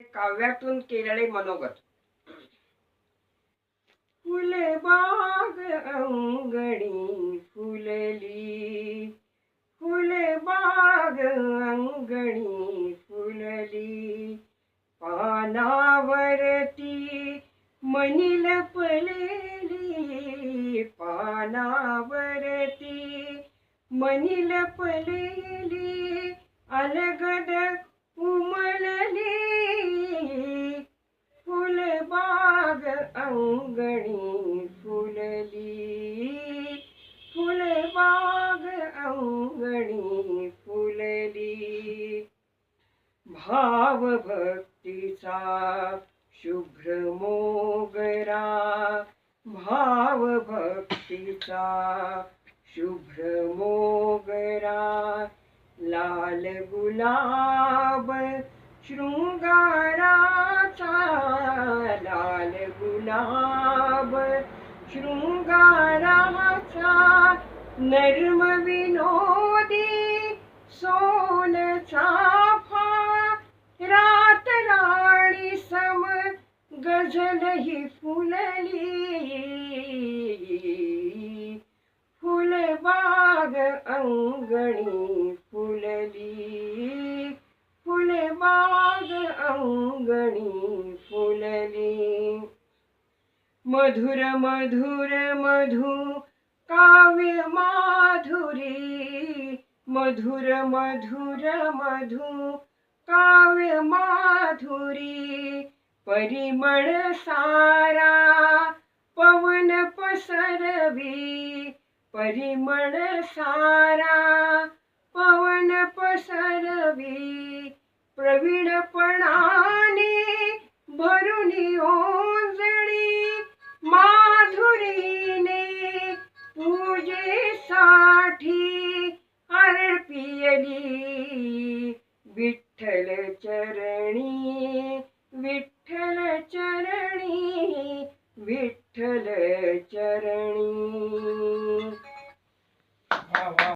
काव्यातून केलेले मनोगत. फुलबाग अंगणी फुलली, फुलबाग अंगणी फुलली, पानावरती मणी लपलेली, पानावरती मणी लपलेली, अलगद उमलली, फुलबाग अंगणी फुलली, फुलबाग अंगणी फुलली. भाव भक्तीचा शुभ्र मोगरा, भाव भक्तीचा शुभ्र मोगरा, लाल गुलाब शृंगाराचा, लाल गुलाब शृंगाराचा, नर्म विनोदी सोन चाफा, रात राणी सम गझल ही फुलली, फुलबाग अंगणी फुलली, फुलबाग अंगणी फुलली. मधुर मधुर मधु काव्य माधुरी, मधुर मधुर मधु काव्य माधुरी, परिमळ सारा पवन पसरवी, परिमळ सारा पवन पसरवी, प्रवीणपणाने भरुनी ओंजळी, माधुरीने पूजेसाठी अर्पियली, विठ्ठल चरणी, विठ्ठल चरणी, विठ्ठल चरणी.